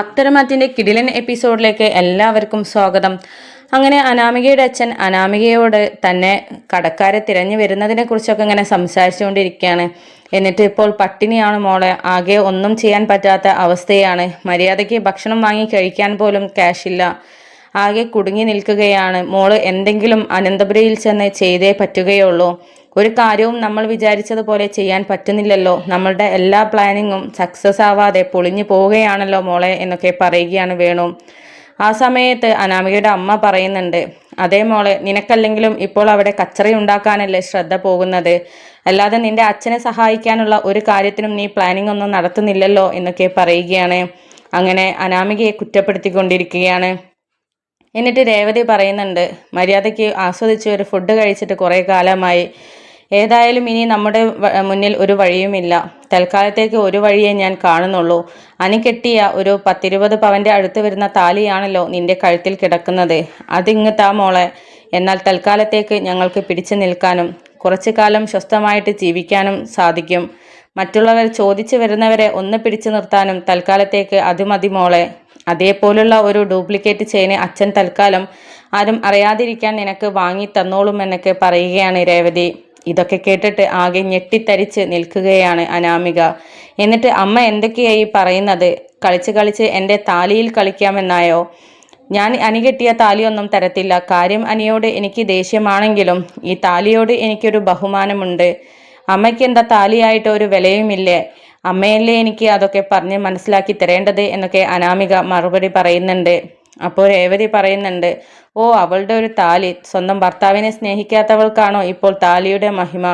പത്തരമാറ്റിൻ്റെ കിടിലൻ എപ്പിസോഡിലേക്ക് എല്ലാവർക്കും സ്വാഗതം. അങ്ങനെ അനാമികയുടെ അച്ഛൻ അനാമികയോട് തന്നെ കടക്കാരെ തിരഞ്ഞു വരുന്നതിനെ കുറിച്ചൊക്കെ ഇങ്ങനെ സംസാരിച്ചുകൊണ്ടിരിക്കുകയാണ്. എന്നിട്ട് ഇപ്പോൾ പട്ടിണിയാണ് മോളെ, ആകെ ഒന്നും ചെയ്യാൻ പറ്റാത്ത അവസ്ഥയാണ്. മര്യാദയ്ക്ക് ഭക്ഷണം വാങ്ങി കഴിക്കാൻ പോലും ക്യാഷില്ല. ആകെ കുടുങ്ങി നിൽക്കുകയാണ് മോള്. എന്തെങ്കിലും അനന്തപുരിയിൽ ചെന്ന് ചെയ്തേ പറ്റുകയുള്ളൂ. ഒരു കാര്യവും നമ്മൾ വിചാരിച്ചതുപോലെ ചെയ്യാൻ പറ്റുന്നില്ലല്ലോ. നമ്മളുടെ എല്ലാ പ്ലാനിങ്ങും സക്സസ് ആവാതെ പൊളിഞ്ഞു പോവുകയാണല്ലോ മോളെ എന്നൊക്കെ പറയുകയാണ് വേണു. ആ സമയത്ത് അനാമികയുടെ അമ്മ പറയുന്നുണ്ട്, അതേ മോളെ, നിനക്കല്ലെങ്കിലും ഇപ്പോൾ അവിടെ കച്ചറയുണ്ടാക്കാനല്ലേ ശ്രദ്ധ പോകുന്നത്, അല്ലാതെ നിന്റെ അച്ഛനെ സഹായിക്കാനുള്ള ഒരു കാര്യത്തിനും നീ പ്ലാനിങ് ഒന്നും നടത്തുന്നില്ലല്ലോ എന്നൊക്കെ പറയുകയാണ്. അങ്ങനെ അനാമികയെ കുറ്റപ്പെടുത്തിക്കൊണ്ടിരിക്കുകയാണ്. എന്നിട്ട് രേവതി പറയുന്നുണ്ട്, മര്യാദയ്ക്ക് ആസ്വദിച്ച് ഒരു ഫുഡ് കഴിച്ചിട്ട് കുറേ കാലമായി. ഏതായാലും ഇനി നമ്മുടെ മുന്നിൽ ഒരു വഴിയുമില്ല. തൽക്കാലത്തേക്ക് ഒരു വഴിയേ ഞാൻ കാണുന്നുള്ളൂ. അനി കെട്ടിയ ഒരു 10-20 പവൻ്റെ അടുത്ത് വരുന്ന താലിയാണല്ലോ നിന്റെ കഴുത്തിൽ കിടക്കുന്നത്. അതിങ്ങ് താ മോളെ. എന്നാൽ തൽക്കാലത്തേക്ക് ഞങ്ങൾക്ക് പിടിച്ചു നിൽക്കാനും കുറച്ചു കാലം സ്വസ്ഥമായിട്ട് ജീവിക്കാനും സാധിക്കും. മറ്റുള്ളവർ ചോദിച്ചു വരുന്നവരെ ഒന്ന് പിടിച്ചു നിർത്താനും തൽക്കാലത്തേക്ക് അത് മതി മോളെ. അതേപോലുള്ള ഒരു ഡ്യൂപ്ലിക്കേറ്റ് ചെയിന് അച്ഛൻ തൽക്കാലം ആരും അറിയാതിരിക്കാൻ നിനക്ക് വാങ്ങി തന്നോളും എന്നൊക്കെ പറയുകയാണ് രേവതി. ഇതൊക്കെ കേട്ടിട്ട് ആകെ ഞെട്ടിത്തരിച്ച് നിൽക്കുകയാണ് അനാമിക. എന്നിട്ട് അമ്മ എന്തൊക്കെയായി പറയുന്നത്? കളിച്ച് കളിച്ച് എൻ്റെ താലിയിൽ കളിക്കാമെന്നായോ? ഞാൻ അനി കെട്ടിയ താലിയൊന്നും തരത്തില്ല. കാര്യം അനിയോട് എനിക്ക് ദേഷ്യമാണെങ്കിലും ഈ താലിയോട് എനിക്കൊരു ബഹുമാനമുണ്ട്. അമ്മയ്ക്ക് എന്താ താലിയായിട്ട് ഒരു വിലയുമില്ലേ? അമ്മയല്ലേ എനിക്ക് അതൊക്കെ പറഞ്ഞ് മനസ്സിലാക്കി തരേണ്ടത് എന്നൊക്കെ അനാമിക മറുപടി പറയുന്നുണ്ട്. അപ്പോൾ രേവതി പറയുന്നുണ്ട്, ഓ, അവളുടെ ഒരു താലി. സ്വന്തം ഭർത്താവിനെ സ്നേഹിക്കാത്തവൾക്കാണോ ഇപ്പോൾ താലിയുടെ മഹിമ?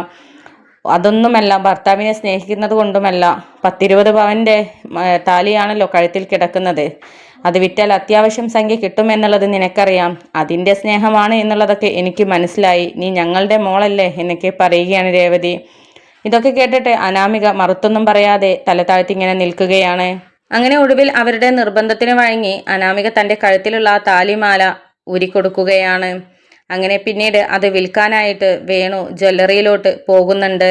അതൊന്നുമല്ല, ഭർത്താവിനെ സ്നേഹിക്കുന്നത് കൊണ്ടുമല്ല. 10-20 പവൻ്റെ താലിയാണല്ലോ കഴുത്തിൽ കിടക്കുന്നത്. അത് വിറ്റാൽ അത്യാവശ്യം സംഖ്യ കിട്ടുമെന്നുള്ളത് നിനക്കറിയാം. അതിൻ്റെ സ്നേഹമാണ് എന്നുള്ളതൊക്കെ എനിക്ക് മനസ്സിലായി. നീ ഞങ്ങളുടെ മോളല്ലേ എന്നൊക്കെ പറയുകയാണ് രേവതി. ഇതൊക്കെ കേട്ടിട്ട് അനാമിക മറുത്തൊന്നും പറയാതെ തല താഴ്ത്തി ഇങ്ങനെ നിൽക്കുകയാണ്. അങ്ങനെ ഒടുവിൽ അവരുടെ നിർബന്ധത്തിന് വഴങ്ങി അനാമിക തൻ്റെ കഴുത്തിലുള്ള ആ താലിമാല ഊരിക്കൊടുക്കുകയാണ്. അങ്ങനെ പിന്നീട് അത് വിൽക്കാനായിട്ട് വേണു ജ്വല്ലറിയിലോട്ട് പോകുന്നുണ്ട്.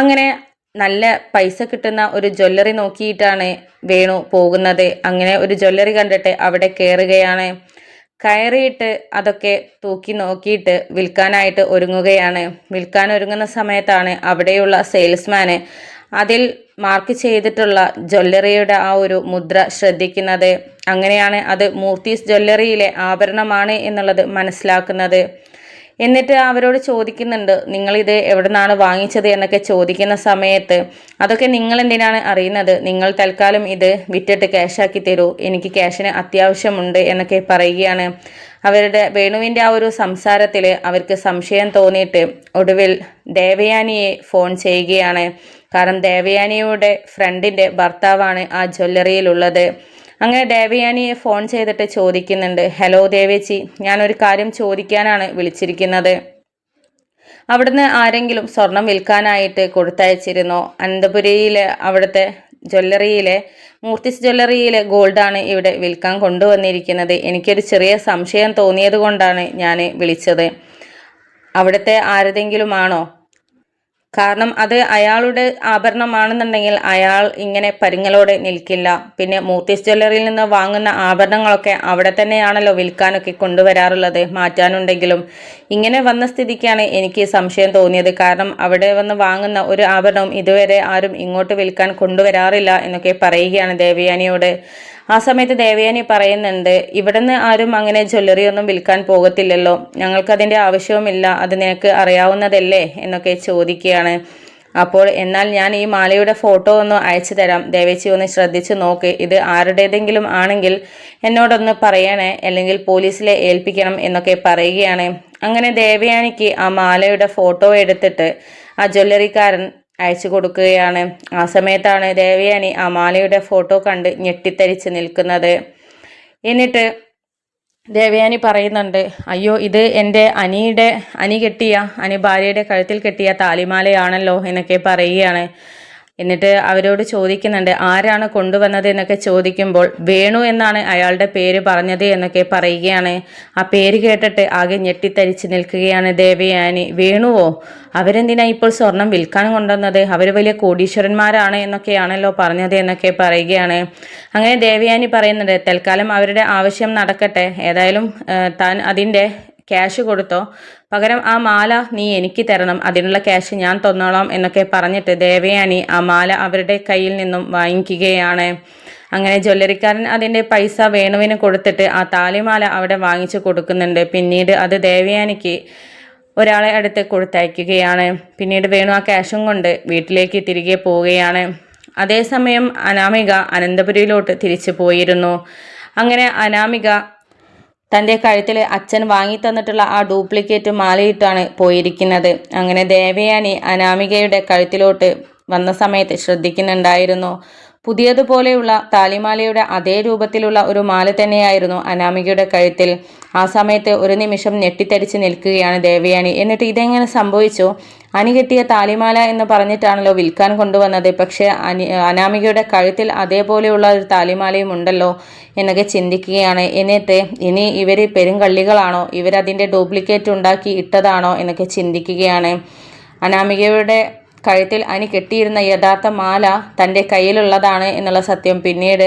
അങ്ങനെ നല്ല പൈസ കിട്ടുന്ന ഒരു ജ്വല്ലറി നോക്കിയിട്ടാണ് വേണു പോകുന്നത്. അങ്ങനെ ഒരു ജ്വല്ലറി കണ്ടിട്ട് അവിടെ കയറുകയാണ്. കയറിയിട്ട് അതൊക്കെ തൂക്കി നോക്കിയിട്ട് വിൽക്കാനായിട്ട് ഒരുങ്ങുകയാണ്. വിൽക്കാൻ ഒരുങ്ങുന്ന സമയത്താണ് അവിടെയുള്ള സെയിൽസ്മാന് അതിൽ മാർക്ക് ചെയ്തിട്ടുള്ള ജ്വല്ലറിയുടെ ആ ഒരു മുദ്ര ശ്രദ്ധിക്കുന്നത്. അങ്ങനെയാണ് അത് മൂർത്തീസ് ജ്വല്ലറിയിലെ ആഭരണമാണ് എന്നുള്ളത് മനസ്സിലാക്കുന്നത്. എന്നിട്ട് അവരോട് ചോദിക്കുന്നുണ്ട്, നിങ്ങളിത് എവിടെ നിന്നാണ് വാങ്ങിച്ചത് എന്നൊക്കെ ചോദിക്കുന്ന സമയത്ത്, അതൊക്കെ നിങ്ങൾ എന്തിനാണ് അറിയുന്നത്? നിങ്ങൾ തൽക്കാലം ഇത് വിറ്റിട്ട് ക്യാഷാക്കി തരൂ, എനിക്ക് ക്യാഷിന് അത്യാവശ്യമുണ്ട് എന്നൊക്കെ പറയുകയാണ്. അവരുടെ വേണുവിൻ്റെ ആ ഒരു സംസാരത്തിൽ അവർക്ക് സംശയം തോന്നിയിട്ട് ഒടുവിൽ ദേവയാനിയെ ഫോൺ ചെയ്യുകയാണ്. കാരണം ദേവയാനിയുടെ ഫ്രണ്ടിൻ്റെ ഭർത്താവാണ് ആ ജ്വല്ലറിയിലുള്ളത്. അങ്ങനെ ദേവയാനിയെ ഫോൺ ചെയ്തിട്ട് ചോദിക്കുന്നുണ്ട്, ഹലോ ദേവേച്ചി, ഞാനൊരു കാര്യം ചോദിക്കാനാണ് വിളിച്ചിരിക്കുന്നത്. അവിടുന്ന് ആരെങ്കിലും സ്വർണം വിൽക്കാനായിട്ട് കൊടുത്തയച്ചിരുന്നോ? അനന്തപുരിയിലെ അവിടുത്തെ ജ്വല്ലറിയിലെ മൂർത്തിസ് ജ്വല്ലറിയിലെ ഗോൾഡാണ് ഇവിടെ വിൽക്കാൻ കൊണ്ടുവന്നിരിക്കുന്നത്. എനിക്കൊരു ചെറിയ സംശയം തോന്നിയത് കൊണ്ടാണ് ഞാൻ വിളിച്ചത്. അവിടുത്തെ ആരുടെങ്കിലും ആണോ? കാരണം അത് അയാളുടെ ആഭരണമാണെന്നുണ്ടെങ്കിൽ അയാൾ ഇങ്ങനെ പരിങ്ങലോടെ നിൽക്കില്ല. പിന്നെ മൂർത്തീസ് ജ്വല്ലറിയിൽ നിന്ന് വാങ്ങുന്ന ആഭരണങ്ങളൊക്കെ അവിടെ തന്നെയാണല്ലോ വിൽക്കാനൊക്കെ കൊണ്ടുവരാറുള്ളത്. മാറ്റാനുണ്ടെങ്കിലും ഇങ്ങനെ വന്ന സ്ഥിതിക്കാണ് എനിക്ക് സംശയം തോന്നിയത്. കാരണം അവിടെ വന്ന് വാങ്ങുന്ന ഒരു ആഭരണവും ഇതുവരെ ആരും ഇങ്ങോട്ട് വിൽക്കാൻ കൊണ്ടുവരാറില്ല എന്നൊക്കെ പറയുകയാണ് ദേവയാനിയോട്. ആ സമയത്ത് ദേവയാനി പറയുന്നുണ്ട്, ഇവിടുന്ന് ആരും അങ്ങനെ ജ്വല്ലറി ഒന്നും വിൽക്കാൻ പോകത്തില്ലല്ലോ, ഞങ്ങൾക്കതിൻ്റെ ആവശ്യവുമില്ല, അത് നിനക്ക് അറിയാവുന്നതല്ലേ എന്നൊക്കെ ചോദിക്കുകയാണ്. അപ്പോൾ എന്നാൽ ഞാൻ ഈ മാലയുടെ ഫോട്ടോ ഒന്ന് അയച്ചു തരാം, ദേവേച്ചി ഒന്ന് ശ്രദ്ധിച്ച് നോക്ക്. ഇത് ആരുടേതെങ്കിലും ആണെങ്കിൽ എന്നോടൊന്ന് പറയണേ, അല്ലെങ്കിൽ പോലീസിലെ ഏൽപ്പിക്കണം എന്നൊക്കെ പറയുകയാണ്. അങ്ങനെ ദേവയാനിക്ക് ആ മാലയുടെ ഫോട്ടോ എടുത്തിട്ട് ആ ജ്വല്ലറിക്കാരൻ അയച്ചു കൊടുക്കുകയാണ്. ആ സമയത്താണ് ദേവയാനി ആ മാലയുടെ ഫോട്ടോ കണ്ട് ഞെട്ടിത്തരിച്ച് നിൽക്കുന്നത്. എന്നിട്ട് ദേവയാനി പറയുന്നുണ്ട്, അയ്യോ, ഇത് എൻ്റെ അനി ഭാര്യയുടെ കഴുത്തിൽ കെട്ടിയ താലിമാലയാണല്ലോ എന്നൊക്കെ പറയുകയാണ്. എന്നിട്ട് അവരോട് ചോദിക്കുന്നുണ്ട് ആരാണ് കൊണ്ടുവന്നത് എന്നൊക്കെ ചോദിക്കുമ്പോൾ വേണു എന്നാണ് അയാളുടെ പേര് പറഞ്ഞത് എന്നൊക്കെ പറയുകയാണ്. ആ പേര് കേട്ടിട്ട് ആകെ ഞെട്ടിത്തരിച്ച് നിൽക്കുകയാണ് ദേവയാനി. വേണുവോ? അവരെന്തിനാ ഇപ്പോൾ സ്വർണം വിൽക്കാൻ കൊണ്ടുവന്നത്? അവർ വലിയ കോടീശ്വരന്മാരാണ് എന്നൊക്കെയാണല്ലോ പറഞ്ഞത് എന്നൊക്കെ പറയുകയാണ്. അങ്ങനെ ദേവയാനി പറയുന്നുണ്ട് തൽക്കാലം അവരുടെ ആവശ്യം നടക്കട്ടെ, ഏതായാലും താൻ അതിൻ്റെ ക്യാഷ് കൊടുത്തോ, പകരം ആ മാല നീ എനിക്ക് തരണം, അതിനുള്ള ക്യാഷ് ഞാൻ തന്നോളാം എന്നൊക്കെ പറഞ്ഞിട്ട് ദേവയാനി ആ മാല അവരുടെ കയ്യിൽ നിന്നും വാങ്ങിക്കുകയാണ്. അങ്ങനെ ജ്വല്ലറിക്കാരൻ അതിൻ്റെ പൈസ വേണുവിന് കൊടുത്തിട്ട് ആ താലിമാല അവിടെ വാങ്ങിച്ചു കൊടുക്കുന്നുണ്ട്. പിന്നീട് അത് ദേവയാനിക്ക് ഒരാളെ അടുത്ത് കൊടുത്തയക്കുകയാണ്. പിന്നീട് വേണു ആ ക്യാഷും കൊണ്ട് വീട്ടിലേക്ക് തിരികെ പോവുകയാണ്. അതേസമയം അനാമിക അനന്തപുരിയിലോട്ട് തിരിച്ചു പോയിരുന്നു. അങ്ങനെ അനാമിക തൻ്റെ കഴുത്തിൽ അച്ഛൻ വാങ്ങി തന്നിട്ടുള്ള ആ ഡ്യൂപ്ലിക്കേറ്റ് മാലയിട്ടാണ് പോയിരിക്കുന്നത്. അങ്ങനെ ദേവയാനി അനാമികയുടെ കഴുത്തിലോട്ട് വന്ന സമയത്ത് ശ്രദ്ധിക്കുന്നുണ്ടായിരുന്നു. പുതിയതുപോലെയുള്ള താലിമാലയുടെ അതേ രൂപത്തിലുള്ള ഒരു മാല തന്നെയായിരുന്നു അനാമികയുടെ കഴുത്തിൽ. ആ സമയത്ത് ഒരു നിമിഷം ഞെട്ടിത്തരിച്ച് നിൽക്കുകയാണ് ദേവയാനി. എന്നിട്ട് ഇതെങ്ങനെ സംഭവിച്ചു? അനി കെട്ടിയ താലിമാല എന്ന് പറഞ്ഞിട്ടാണല്ലോ വിൽക്കാൻ കൊണ്ടുവന്നത്, പക്ഷേ അനാമികയുടെ കഴുത്തിൽ അതേപോലെയുള്ള ഒരു താലിമാലയും ഉണ്ടല്ലോ എന്നൊക്കെ ചിന്തിക്കുകയാണ്. എന്നിട്ട് ഇനി ഇവർ പെരുങ്കള്ളികളാണോ, ഇവരതിൻ്റെ ഡ്യൂപ്ലിക്കേറ്റ് ഉണ്ടാക്കി ഇട്ടതാണോ എന്നൊക്കെ ചിന്തിക്കുകയാണ്. അനാമികയുടെ കഴുത്തിൽ അനി കെട്ടിയിരുന്ന യഥാർത്ഥ മാല തൻ്റെ കയ്യിലുള്ളതാണ് എന്നുള്ള സത്യം പിന്നീട്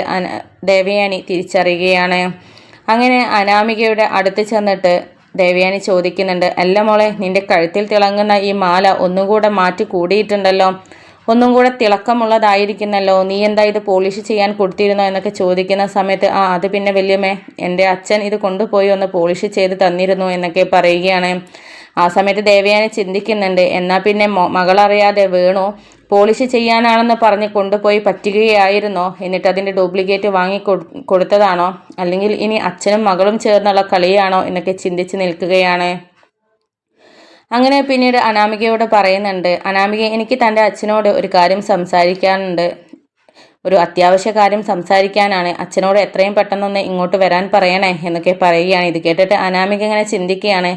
ദേവയാനി തിരിച്ചറിയുകയാണ്. അങ്ങനെ അനാമികയുടെ അടുത്ത് ചെന്നിട്ട് ദേവയാനി ചോദിക്കുന്നുണ്ട്, അല്ല മോളെ, നിന്റെ കഴുത്തിൽ തിളങ്ങുന്ന ഈ മാല ഒന്നുകൂടെ മാറ്റി കൂടിയിട്ടുണ്ടല്ലോ, ഒന്നും കൂടെ തിളക്കമുള്ളതായിരിക്കുന്നല്ലോ, നീ എന്താ ഇത് പോളിഷ് ചെയ്യാൻ കൊടുത്തിരുന്നോ എന്നൊക്കെ ചോദിക്കുന്ന സമയത്ത് അത് പിന്നെ വല്യമ്മേ, എൻ്റെ അച്ഛൻ ഇത് കൊണ്ടുപോയി ഒന്ന് പോളിഷ് ചെയ്ത് തന്നിരുന്നു എന്നൊക്കെ പറയുകയാണ്. ആ സമയത്ത് ദേവയാനി ചിന്തിക്കുന്നുണ്ട്, എന്നാൽ പിന്നെ മകളറിയാതെ വേണു പോളിഷ് ചെയ്യാനാണെന്ന് പറഞ്ഞ് കൊണ്ടുപോയി പറ്റുകയായിരുന്നോ, എന്നിട്ട് അതിൻ്റെ ഡ്യൂപ്ലിക്കേറ്റ് വാങ്ങി കൊടുത്തതാണോ, അല്ലെങ്കിൽ ഇനി അച്ഛനും മകളും ചേർന്നുള്ള കളിയാണോ എന്നൊക്കെ ചിന്തിച്ച് നിൽക്കുകയാണ്. അങ്ങനെ പിന്നീട് അനാമികയോട് പറയുന്നുണ്ട്, അനാമിക, എനിക്ക് തൻ്റെ അച്ഛനോട് ഒരു കാര്യം സംസാരിക്കാനുണ്ട്, ഒരു അത്യാവശ്യ കാര്യം സംസാരിക്കാനാണ്, അച്ഛനോട് എത്രയും പെട്ടെന്നൊന്ന് ഇങ്ങോട്ട് വരാൻ പറയണേ എന്നൊക്കെ പറയുകയാണ്. ഇത് കേട്ടിട്ട് അനാമിക ഇങ്ങനെ ചിന്തിക്കുകയാണ്,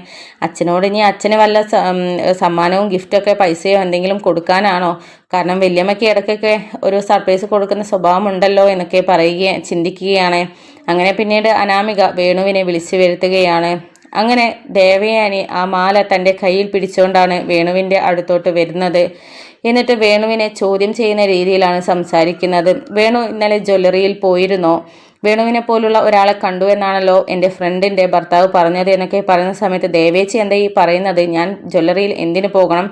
അച്ഛനോട് ഇനി അച്ഛന് വല്ല സമ്മാനവും ഗിഫ്റ്റൊക്കെ പൈസയോ എന്തെങ്കിലും കൊടുക്കാനാണോ? കാരണം വല്യമ്മയ്ക്ക് ഇടയ്ക്കൊക്കെ ഒരു സർപ്രൈസ് കൊടുക്കുന്ന സ്വഭാവം ഉണ്ടല്ലോ എന്നൊക്കെ ചിന്തിക്കുകയാണ്. അങ്ങനെ പിന്നീട് അനാമിക വേണുവിനെ വിളിച്ചു വരുത്തുകയാണ്. അങ്ങനെ ദേവയാനി ആ മാല തൻ്റെ കയ്യിൽ പിടിച്ചുകൊണ്ടാണ് വേണുവിൻ്റെ അടുത്തോട്ട് വരുന്നത്. എന്നിട്ട് വേണുവിനെ ചോദ്യം ചെയ്യുന്ന രീതിയിലാണ് സംസാരിക്കുന്നത്. വേണു ഇന്നലെ ജ്വല്ലറിയിൽ പോയിരുന്നോ? വേണുവിനെ പോലുള്ള ഒരാളെ കണ്ടു എന്നാണല്ലോ എൻ്റെ ഫ്രണ്ടിൻ്റെ ഭർത്താവ് പറഞ്ഞത് എന്നൊക്കെ പറയുന്ന സമയത്ത് ദേവേച്ചി എന്താ ഈ പറയുന്നത്? ഞാൻ ജ്വല്ലറിയിൽ എന്തിനു പോകണം?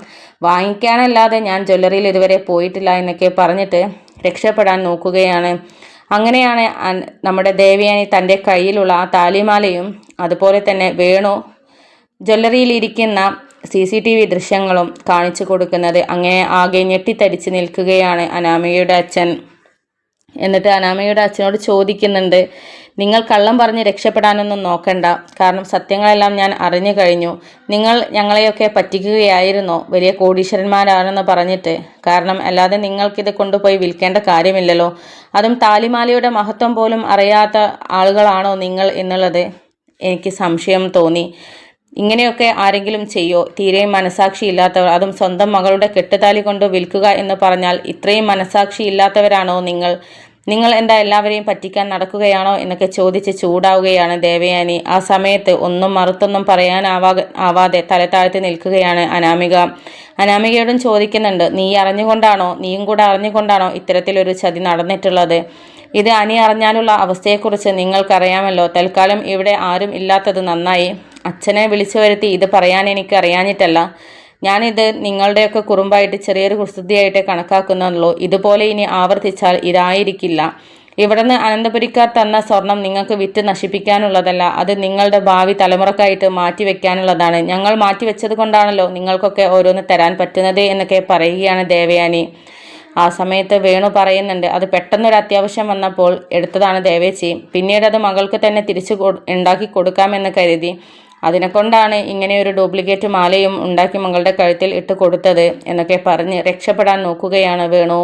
വാങ്ങിക്കാനല്ലാതെ ഞാൻ ജ്വല്ലറിയിൽ ഇതുവരെ പോയിട്ടില്ല എന്നൊക്കെ പറഞ്ഞിട്ട് രക്ഷപ്പെടാൻ നോക്കുകയാണ്. അങ്ങനെയാണ് നമ്മുടെ ദേവയാനി തൻ്റെ കയ്യിലുള്ള ആ താലിമാലയും അതുപോലെ തന്നെ വേണു ജ്വല്ലറിയിൽ ഇരിക്കുന്ന CCTV ദൃശ്യങ്ങളും കാണിച്ചു കൊടുക്കുന്നത്. അങ്ങനെ ആകെ ഞെട്ടിത്തരിച്ച് നിൽക്കുകയാണ് അനാമികയുടെ അച്ഛൻ. എന്നിട്ട് അനാമികയുടെ അച്ഛനോട് ചോദിക്കുന്നുണ്ട്, നിങ്ങൾ കള്ളം പറഞ്ഞ് രക്ഷപ്പെടാനൊന്നും നോക്കണ്ട, കാരണം സത്യങ്ങളെല്ലാം ഞാൻ അറിഞ്ഞു കഴിഞ്ഞു. നിങ്ങൾ ഞങ്ങളെയൊക്കെ പറ്റിക്കുകയായിരുന്നോ വലിയ കോടീശ്വരന്മാരാണെന്ന് പറഞ്ഞിട്ട്? കാരണം അല്ലാതെ നിങ്ങൾക്കിത് കൊണ്ടുപോയി വിൽക്കേണ്ട കാര്യമില്ലല്ലോ. അതും താലിമാലയുടെ മഹത്വം പോലും അറിയാത്ത ആളുകളാണോ നിങ്ങൾ എന്നുള്ളത് എനിക്ക് സംശയം തോന്നി. ഇങ്ങനെയൊക്കെ ആരെങ്കിലും ചെയ്യോ? തീരെയും മനസാക്ഷി ഇല്ലാത്തവർ, അതും സ്വന്തം മകളുടെ കെട്ടുതാലി കൊണ്ട് വിൽക്കുക എന്ന് പറഞ്ഞാൽ ഇത്രയും മനസാക്ഷി ഇല്ലാത്തവരാണോ നിങ്ങൾ? നിങ്ങൾ എന്താ എല്ലാവരെയും പറ്റിക്കാൻ നടക്കുകയാണോ എന്നൊക്കെ ചോദിച്ച് ചൂടാവുകയാണ് ദേവയാനി. ആ സമയത്ത് ഒന്നും മറുത്തൊന്നും പറയാനാവാതെ തല താഴ്ത്തി നിൽക്കുകയാണ് അനാമിക. അനാമികയോടും ചോദിക്കുന്നുണ്ട്, നീയും കൂടെ അറിഞ്ഞുകൊണ്ടാണോ ഇത്തരത്തിലൊരു ചതി നടന്നിട്ടുള്ളത്? ഇത് അനി അറിഞ്ഞാലുള്ള അവസ്ഥയെക്കുറിച്ച് നിങ്ങൾക്കറിയാമല്ലോ. തൽക്കാലം ഇവിടെ ആരും ഇല്ലാത്തത് നന്നായി. അച്ഛനെ വിളിച്ചു വരുത്തി ഇത് പറയാൻ എനിക്ക് അറിയാഞ്ഞിട്ടല്ല. ഞാനിത് നിങ്ങളുടെയൊക്കെ കുറുമ്പായിട്ട് ചെറിയൊരു കുസൃതിയായിട്ട് കണക്കാക്കുന്നുള്ളൂ. ഇതുപോലെ ഇനി ആവർത്തിച്ചാൽ ഇതായിരിക്കില്ല. ഇവിടുന്ന് അനന്തപുരിക്കാർ തന്ന സ്വർണം നിങ്ങൾക്ക് വിറ്റ് നശിപ്പിക്കാനുള്ളതല്ല, അത് നിങ്ങളുടെ ഭാവി തലമുറക്കായിട്ട് മാറ്റിവെക്കാനുള്ളതാണ്. ഞങ്ങൾ മാറ്റിവെച്ചത് കൊണ്ടാണല്ലോ നിങ്ങൾക്കൊക്കെ ഓരോന്ന് തരാൻ പറ്റുന്നത് എന്നൊക്കെ പറയുകയാണ് ദേവയാനി. ആ സമയത്ത് വേണു പറയുന്നുണ്ട്, അത് പെട്ടെന്നൊരു അത്യാവശ്യം വന്നപ്പോൾ എടുത്തതാണ് ദേവേച്ചി. പിന്നീട് അത് മകൾക്ക് തന്നെ തിരിച്ചു ഉണ്ടാക്കി കൊടുക്കാമെന്ന് കരുതി. അതിനെക്കൊണ്ടാണ് ഇങ്ങനെ ഒരു ഡ്യൂപ്ലിക്കേറ്റ് മാലയും ഉണ്ടാക്കി മകളുടെ കഴുത്തിൽ ഇട്ട് കൊടുത്തത് എന്നൊക്കെ പറഞ്ഞ് രക്ഷപ്പെടാൻ നോക്കുകയാണ് വേണു.